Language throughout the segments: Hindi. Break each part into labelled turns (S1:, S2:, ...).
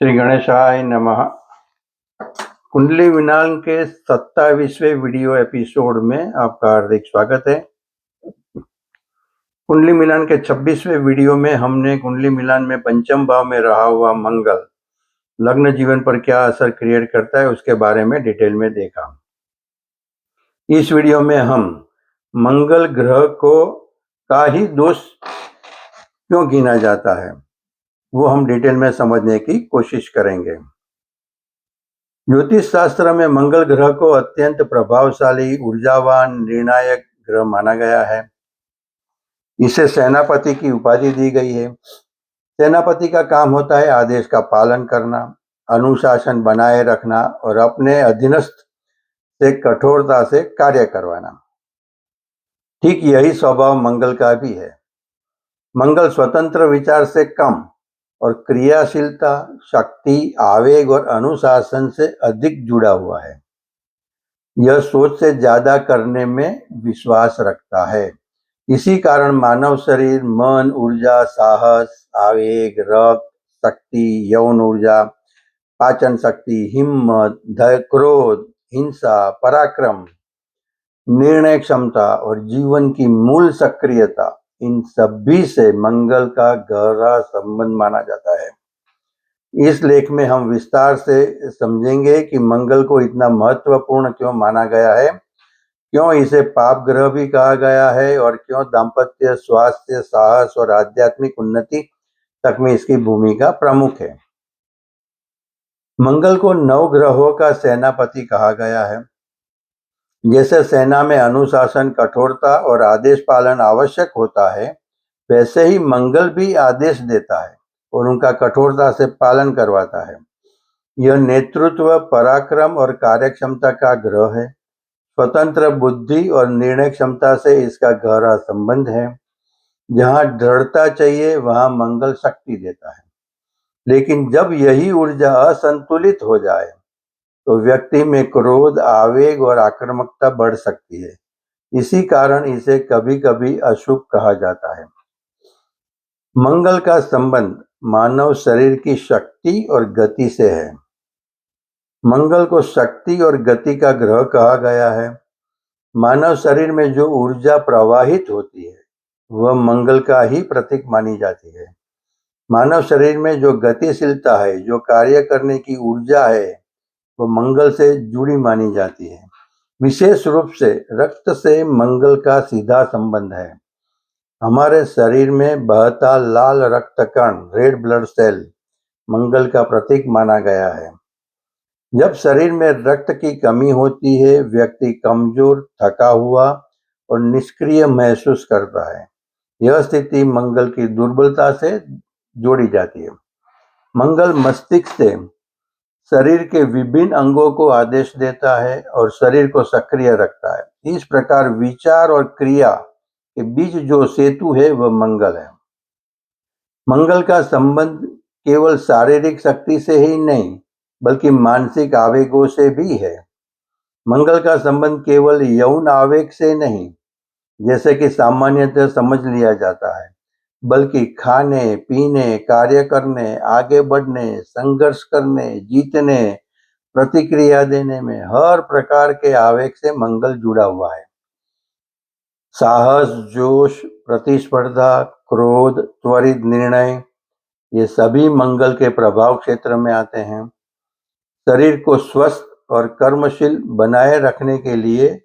S1: श्री गणेशाय नमः। कुंडली विज्ञान के 27वें वीडियो एपिसोड में आपका हार्दिक स्वागत है। कुंडली मिलान के 26वें वीडियो में हमने कुंडली मिलान में पंचम भाव में रहा हुआ मंगल लग्न जीवन पर क्या असर क्रिएट करता है उसके बारे में डिटेल में देखा। इस वीडियो में हम मंगल ग्रह को का ही दोष क्यों गिना जाता है वो हम डिटेल में समझने की कोशिश करेंगे। ज्योतिष शास्त्र में मंगल ग्रह को अत्यंत प्रभावशाली, ऊर्जावान, निर्णायक ग्रह माना गया है। इसे सेनापति की उपाधि दी गई है। सेनापति का काम होता है आदेश का पालन करना, अनुशासन बनाए रखना और अपने अधीनस्थ से कठोरता से कार्य करवाना। ठीक यही स्वभाव मंगल का भी है। मंगल स्वतंत्र विचार से कम और क्रियाशीलता, शक्ति, आवेग और अनुशासन से अधिक जुड़ा हुआ है। यह सोच से ज्यादा करने में विश्वास रखता है। इसी कारण मानव शरीर, मन, ऊर्जा, साहस, आवेग, रक्त, शक्ति, यौन ऊर्जा, पाचन शक्ति, हिम्मत, क्रोध, हिंसा, पराक्रम, निर्णय क्षमता और जीवन की मूल सक्रियता, इन सभी से मंगल का गहरा संबंध माना जाता है। इस लेख में हम विस्तार से समझेंगे कि मंगल को इतना महत्वपूर्ण क्यों माना गया है, क्यों इसे पाप ग्रह भी कहा गया है और क्यों दाम्पत्य, स्वास्थ्य, साहस और आध्यात्मिक उन्नति तक में इसकी भूमिका प्रमुख है। मंगल को 9 ग्रहों का सेनापति कहा गया है। जैसे सेना में अनुशासन, कठोरता और आदेश पालन आवश्यक होता है, वैसे ही मंगल भी आदेश देता है और उनका कठोरता से पालन करवाता है। यह नेतृत्व, पराक्रम और कार्यक्षमता का ग्रह है। स्वतंत्र बुद्धि और निर्णय क्षमता से इसका गहरा संबंध है। जहां दृढ़ता चाहिए वहां मंगल शक्ति देता है, लेकिन जब यही ऊर्जा असंतुलित हो जाए तो व्यक्ति में क्रोध, आवेग और आक्रामकता बढ़ सकती है। इसी कारण इसे कभी कभी अशुभ कहा जाता है। मंगल का संबंध मानव शरीर की शक्ति और गति से है। मंगल को शक्ति और गति का ग्रह कहा गया है। मानव शरीर में जो ऊर्जा प्रवाहित होती है वह मंगल का ही प्रतीक मानी जाती है। मानव शरीर में जो गतिशीलता है, जो कार्य करने की ऊर्जा है, वो मंगल से जुड़ी मानी जाती है। विशेष रूप से रक्त से मंगल का सीधा संबंध है। हमारे शरीर में बहता लाल रक्त कण, रेड ब्लड सेल, मंगल का प्रतीक माना गया है। जब शरीर में रक्त की कमी होती है, व्यक्ति कमजोर, थका हुआ और निष्क्रिय महसूस करता है। यह स्थिति मंगल की दुर्बलता से जोड़ी जाती है। मंगल मस्तिष्क से शरीर के विभिन्न अंगों को आदेश देता है और शरीर को सक्रिय रखता है। इस प्रकार विचार और क्रिया के बीच जो सेतु है वह मंगल है। मंगल का संबंध केवल शारीरिक शक्ति से ही नहीं बल्कि मानसिक आवेगों से भी है। मंगल का संबंध केवल यौन आवेग से नहीं, जैसे कि सामान्यतः समझ लिया जाता है, बल्कि खाने, पीने, कार्य करने, आगे बढ़ने, संघर्ष करने, जीतने, प्रतिक्रिया देने में हर प्रकार के आवेग से मंगल जुड़ा हुआ है। साहस, जोश, प्रतिस्पर्धा, क्रोध, त्वरित निर्णय, ये सभी मंगल के प्रभाव क्षेत्र में आते हैं। शरीर को स्वस्थ और कर्मशील बनाए रखने के लिए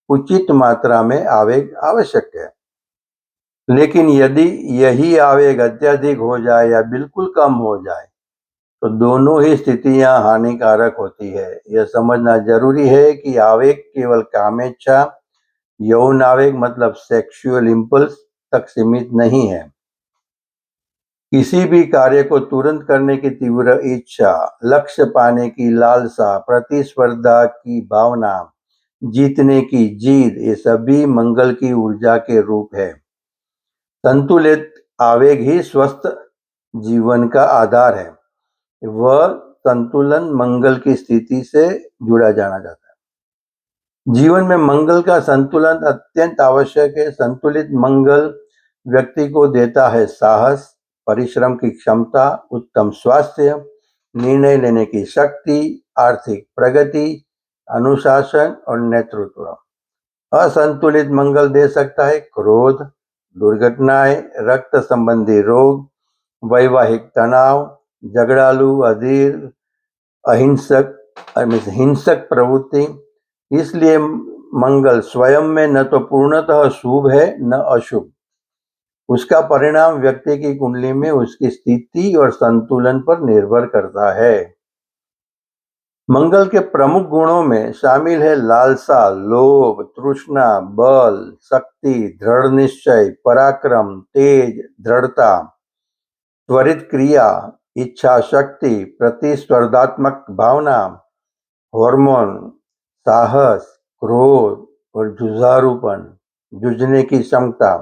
S1: उचित मात्रा में आवेग आवश्यक है, लेकिन यदि यही आवेग अत्यधिक हो जाए या बिल्कुल कम हो जाए तो दोनों ही स्थितियां हानिकारक होती है। यह समझना जरूरी है कि आवेग केवल कामेच्छा, यौन आवेग मतलब सेक्सुअल इंपल्स तक सीमित नहीं है। किसी भी कार्य को तुरंत करने की तीव्र इच्छा, लक्ष्य पाने की लालसा, प्रतिस्पर्धा की भावना, जीतने की जीत, ये सभी मंगल की ऊर्जा के रूप है। संतुलित आवेग ही स्वस्थ जीवन का आधार है। वह संतुलन मंगल की स्थिति से जुड़ा जाना जाता है। जीवन में मंगल का संतुलन अत्यंत आवश्यक है। संतुलित मंगल व्यक्ति को देता है साहस, परिश्रम की क्षमता, उत्तम स्वास्थ्य निर्णय लेने की शक्ति, आर्थिक प्रगति, अनुशासन और नेतृत्व। असंतुलित मंगल दे सकता है क्रोध, दुर्घटनाएं, रक्त संबंधी रोग, वैवाहिक तनाव, झगड़ालू, अधीर, अहिंसक हिंसक प्रवृत्ति। इसलिए मंगल स्वयं में न तो पूर्णतः शुभ है न अशुभ। उसका परिणाम व्यक्ति की कुंडली में उसकी स्थिति और संतुलन पर निर्भर करता है। मंगल के प्रमुख गुणों में शामिल है लालसा, लोभ, तृष्णा, बल, शक्ति, दृढ़ निश्चय, पराक्रम, तेज, दृढ़ता, त्वरित क्रिया, इच्छा शक्ति, प्रतिस्पर्धात्मक भावना, हार्मोन, साहस, क्रोध और जुझारूपन, जूझने की क्षमता।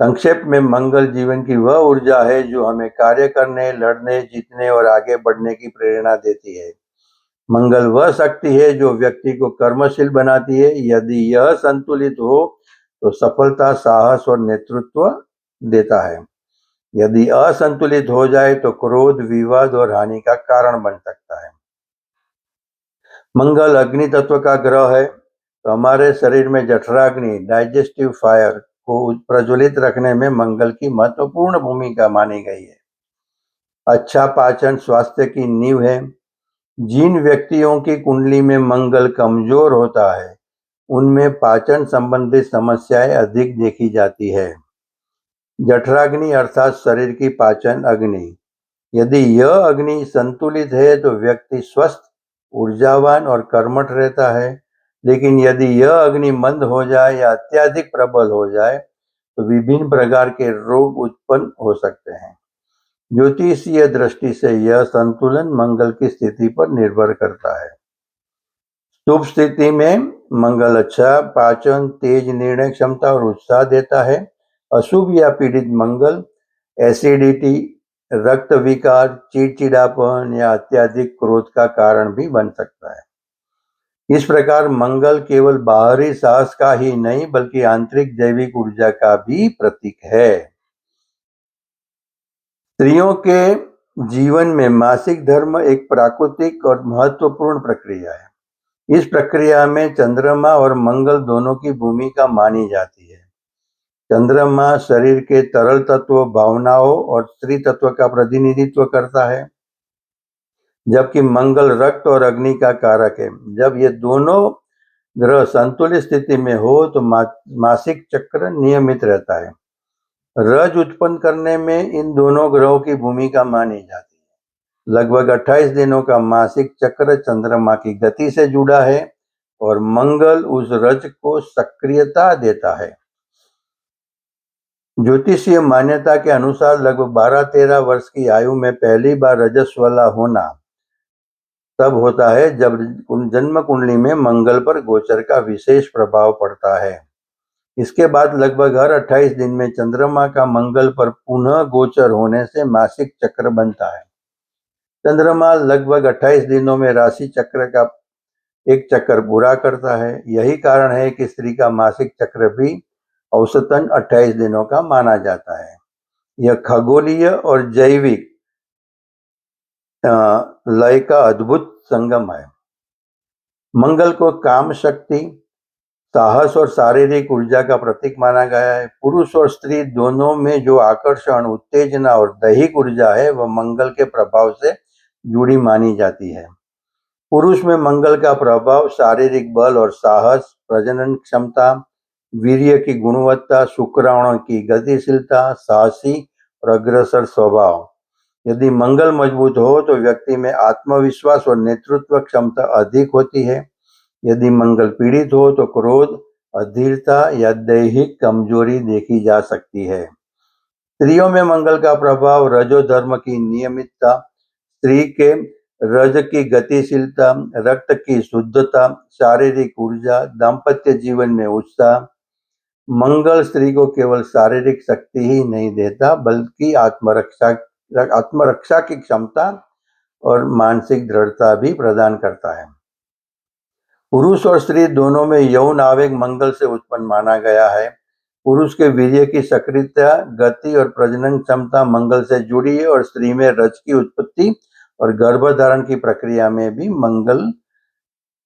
S1: संक्षेप में मंगल जीवन की वह ऊर्जा है जो हमें कार्य करने, लड़ने, जीतने और आगे बढ़ने की प्रेरणा देती है। मंगल वह शक्ति है जो व्यक्ति को कर्मशील बनाती है। यदि यह संतुलित हो तो सफलता, साहस और नेतृत्व देता है। यदि असंतुलित हो जाए तो क्रोध, विवाद और हानि का कारण बन सकता है। मंगल अग्नि तत्व का ग्रह है, तो हमारे शरीर में जठराग्नि, डाइजेस्टिव फायर को प्रज्वलित रखने में मंगल की महत्वपूर्ण भूमिका मानी गई है। अच्छा पाचन स्वास्थ्य की नींव है। जिन व्यक्तियों की कुंडली में मंगल कमजोर होता है, उनमें पाचन संबंधित समस्याएं अधिक देखी जाती है। जठराग्नि अर्थात शरीर की पाचन अग्नि। यदि यह अग्नि संतुलित है तो व्यक्ति स्वस्थ, ऊर्जावान और कर्मठ रहता है। लेकिन यदि यह अग्नि मंद हो जाए या अत्यधिक प्रबल हो जाए तो विभिन्न प्रकार के रोग उत्पन्न हो सकते हैं। ज्योतिषीय दृष्टि से यह संतुलन मंगल की स्थिति पर निर्भर करता है। शुभ स्थिति में मंगल अच्छा पाचन, तेज निर्णय क्षमता और उत्साह देता है। अशुभ या पीड़ित मंगल एसिडिटी, रक्त विकार, चिड़चिड़ापन या अत्यधिक क्रोध का कारण भी बन सकता है। इस प्रकार मंगल केवल बाहरी साहस का ही नहीं बल्कि आंतरिक जैविक ऊर्जा का भी प्रतीक है। स्त्रियों के जीवन में मासिक धर्म एक प्राकृतिक और महत्वपूर्ण प्रक्रिया है। इस प्रक्रिया में चंद्रमा और मंगल दोनों की भूमिका मानी जाती है। चंद्रमा शरीर के तरल तत्व, भावनाओं और स्त्री तत्व का प्रतिनिधित्व करता है, जबकि मंगल रक्त और अग्नि का कारक है। जब ये दोनों ग्रह संतुलित स्थिति में हो तो मासिक चक्र नियमित रहता है। रज उत्पन्न करने में इन दोनों ग्रहों की भूमिका मानी जाती है। लगभग 28 दिनों का मासिक चक्र चंद्रमा की गति से जुड़ा है और मंगल उस रज को सक्रियता देता है। ज्योतिषीय मान्यता के अनुसार लगभग 12-13 वर्ष की आयु में पहली बार रजस्वला होना तब होता है जब जन्म कुंडली में मंगल पर गोचर का विशेष प्रभाव पड़ता है। इसके बाद लगभग हर 28 दिन में चंद्रमा का मंगल पर पुनः गोचर होने से मासिक चक्र बनता है। चंद्रमा लगभग 28 दिनों में राशि चक्र का एक चक्कर पूरा करता है। यही कारण है कि स्त्री का मासिक चक्र भी औसतन 28 दिनों का माना जाता है। यह खगोलीय और जैविक लय का अद्भुत संगम है। मंगल को काम शक्ति, साहस और शारीरिक ऊर्जा का प्रतीक माना गया है। पुरुष और स्त्री दोनों में जो आकर्षण, उत्तेजना और दैहिक ऊर्जा है वह मंगल के प्रभाव से जुड़ी मानी जाती है। पुरुष में मंगल का प्रभाव शारीरिक बल और साहस, प्रजनन क्षमता, वीर्य की गुणवत्ता, शुक्राणु की गतिशीलता, साहसी और अग्रसर स्वभाव। यदि मंगल मजबूत हो तो व्यक्ति में आत्मविश्वास और नेतृत्व क्षमता अधिक होती है। यदि मंगल पीड़ित हो तो क्रोध, अधीरता या दैहिक कमजोरी देखी जा सकती है। स्त्रियों में मंगल का प्रभाव रजो धर्म की नियमितता, स्त्री के रज की गतिशीलता, रक्त की शुद्धता, शारीरिक ऊर्जा, दाम्पत्य जीवन में उत्साह। मंगल स्त्री को केवल शारीरिक शक्ति ही नहीं देता बल्कि आत्मरक्षा की क्षमता और मानसिक दृढ़ता भी प्रदान करता है। पुरुष और स्त्री दोनों में यौन आवेग मंगल से उत्पन्न माना गया है। पुरुष के वीर्य की सक्रियता, गति और प्रजनन क्षमता मंगल से जुड़ी है और स्त्री में रज की उत्पत्ति और गर्भधारण की प्रक्रिया में भी मंगल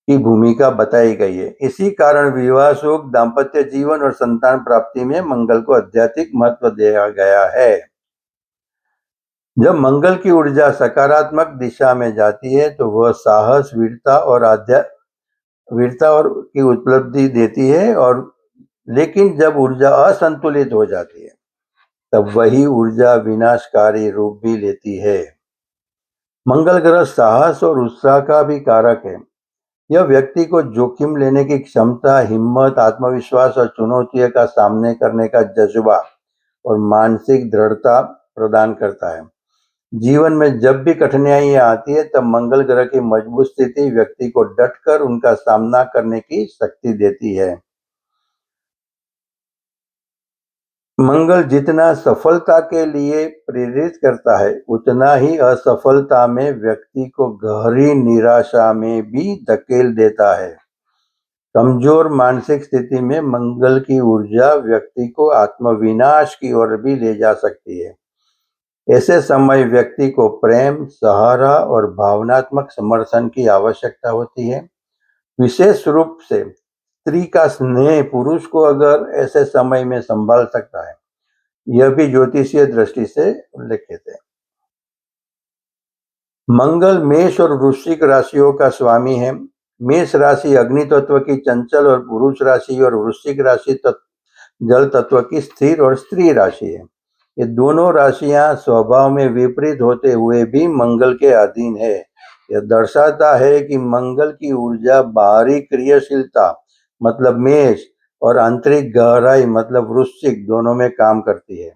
S1: की भूमिका बताई गई है। इसी कारण विवाह सुख, दाम्पत्य जीवन और संतान प्राप्ति में मंगल को आध्यात्मिक महत्व दिया गया है। जब मंगल की ऊर्जा सकारात्मक दिशा में जाती है तो वह साहस, वीरता और की उपलब्धि देती है, और लेकिन जब ऊर्जा असंतुलित हो जाती है तब वही ऊर्जा विनाशकारी रूप भी लेती है। मंगल ग्रह साहस और उत्साह का भी कारक है। यह व्यक्ति को जोखिम लेने की क्षमता, हिम्मत, आत्मविश्वास और चुनौतियों का सामना करने का जज्बा और मानसिक दृढ़ता प्रदान करता है। जीवन में जब भी कठिनाइयां आती है तब मंगल ग्रह की मजबूत स्थिति व्यक्ति को डटकर उनका सामना करने की शक्ति देती है। मंगल जितना सफलता के लिए प्रेरित करता है उतना ही असफलता में व्यक्ति को गहरी निराशा में भी धकेल देता है। कमजोर मानसिक स्थिति में मंगल की ऊर्जा व्यक्ति को आत्मविनाश की ओर भी ले जा सकती है। ऐसे समय व्यक्ति को प्रेम, सहारा और भावनात्मक समर्थन की आवश्यकता होती है। विशेष रूप से स्त्री का स्नेह पुरुष को अगर ऐसे समय में संभाल सकता है, यह भी ज्योतिषीय दृष्टि से उल्लेखित है। मंगल मेष और वृश्चिक राशियों का स्वामी है। मेष राशि अग्नि तत्व की चंचल और पुरुष राशि, और वृश्चिक राशि जल तत्व की स्थिर और स्त्री राशि है। ये दोनों राशियां स्वभाव में विपरीत होते हुए भी मंगल के अधीन है। यह दर्शाता है कि मंगल की ऊर्जा बाहरी क्रियाशीलता मतलब मेष और आंतरिक गहराई मतलब वृश्चिक दोनों में काम करती है।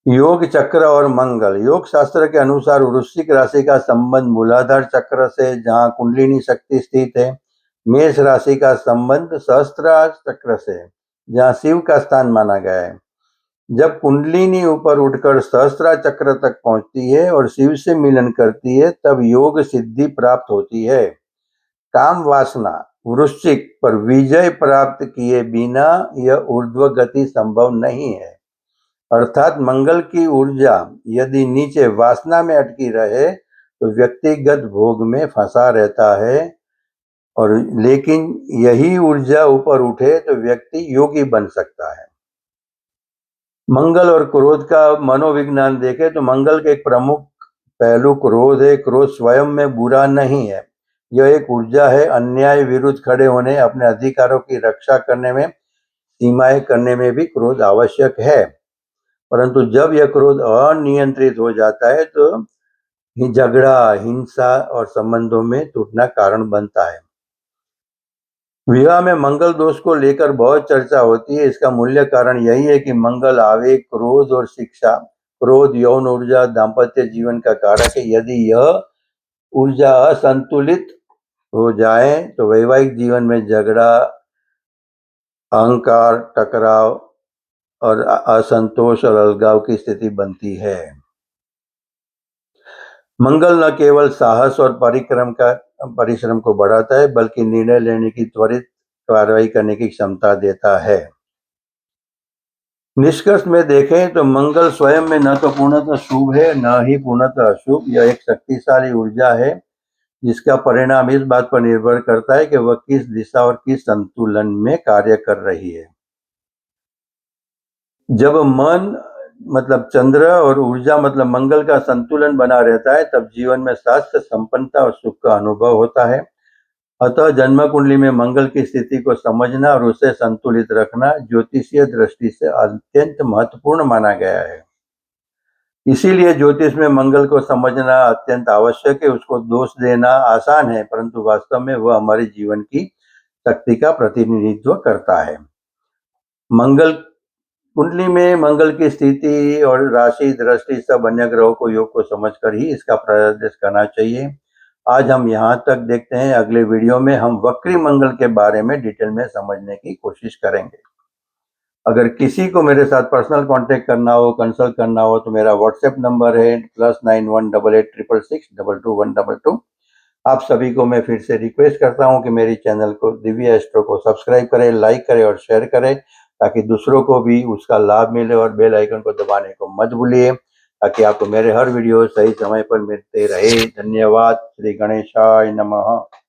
S1: योग चक्र और मंगल। योग शास्त्र के अनुसार वृश्चिक राशि का संबंध मूलाधार चक्र से, जहां कुंडलिनी शक्ति स्थित है। मेष राशि का संबंध सहस्त्रार चक्र से, जहां शिव का स्थान माना गया है। जब कुंडलिनी ऊपर उठकर सहस्त्रार चक्र तक पहुंचती है और शिव से मिलन करती है तब योग सिद्धि प्राप्त होती है। काम वासना वृश्चिक पर विजय प्राप्त किए बिना यह ऊर्ध्व गति संभव नहीं है। अर्थात मंगल की ऊर्जा यदि नीचे वासना में अटकी रहे तो व्यक्तिगत भोग में फंसा रहता है, और लेकिन यही ऊर्जा ऊपर उठे तो व्यक्ति योगी बन सकता है। मंगल और क्रोध का मनोविज्ञान देखें तो मंगल के एक प्रमुख पहलू क्रोध है। क्रोध स्वयं में बुरा नहीं है, यह एक ऊर्जा है। अन्याय विरुद्ध खड़े होने, अपने अधिकारों की रक्षा करने में, सीमाएं करने में भी क्रोध आवश्यक है। परंतु जब यह क्रोध अनियंत्रित हो जाता है तो झगड़ा, हिंसा और संबंधों में टूटना कारण बनता है। विवाह में मंगल दोष को लेकर बहुत चर्चा होती है। इसका मूल्य कारण यही है कि मंगल आवेग, क्रोध और शिक्षा, क्रोध यौन ऊर्जा, दाम्पत्य जीवन का कारक है। यदि यह ऊर्जा असंतुलित हो जाए तो वैवाहिक जीवन में झगड़ा, अहंकार, टकराव और असंतोष और अलगाव की स्थिति बनती है। मंगल न केवल साहस और परिश्रम को बढ़ाता है बल्कि निर्णय लेने की त्वरित कार्रवाई करने की क्षमता देता है। निष्कर्ष में देखें तो मंगल स्वयं में न तो पूर्णतः शुभ है न ही पूर्णतः अशुभ। यह एक शक्तिशाली ऊर्जा है जिसका परिणाम इस बात पर निर्भर करता है कि वह किस दिशा और किस संतुलन में कार्य कर रही है। जब मन मतलब चंद्र और ऊर्जा मतलब मंगल का संतुलन बना रहता है तब जीवन में स्वास्थ्य, संपन्नता और सुख का अनुभव होता है। अतः जन्म कुंडली में मंगल की स्थिति को समझना और उसे संतुलित रखना ज्योतिषीय दृष्टि से अत्यंत महत्वपूर्ण माना गया है। इसीलिए ज्योतिष में मंगल को समझना अत्यंत आवश्यक है। उसको दोष देना आसान है परंतु वास्तव में वह हमारे जीवन की शक्ति का प्रतिनिधित्व करता है। मंगल कुंडली में मंगल की स्थिति और राशि, दृष्टि सब अन्य ग्रहों को योग को समझकर ही इसका प्रयास करना चाहिए। आज हम यहाँ तक देखते हैं। अगले वीडियो में हम वक्री मंगल के बारे में डिटेल में समझने की कोशिश करेंगे। अगर किसी को मेरे साथ पर्सनल कांटेक्ट करना हो, कंसल्ट करना हो तो मेरा व्हाट्सएप नंबर है +918866222122। आप सभी को मैं फिर से रिक्वेस्ट करता हूं कि मेरी चैनल को दिव्य एस्ट्रो को सब्सक्राइब करें, लाइक करें और शेयर करें ताकि दूसरों को भी उसका लाभ मिले, और बेल आइकन को दबाने को मत भूलिए ताकि आपको मेरे हर वीडियो सही समय पर मिलते रहे। धन्यवाद। श्री गणेशाय नमः।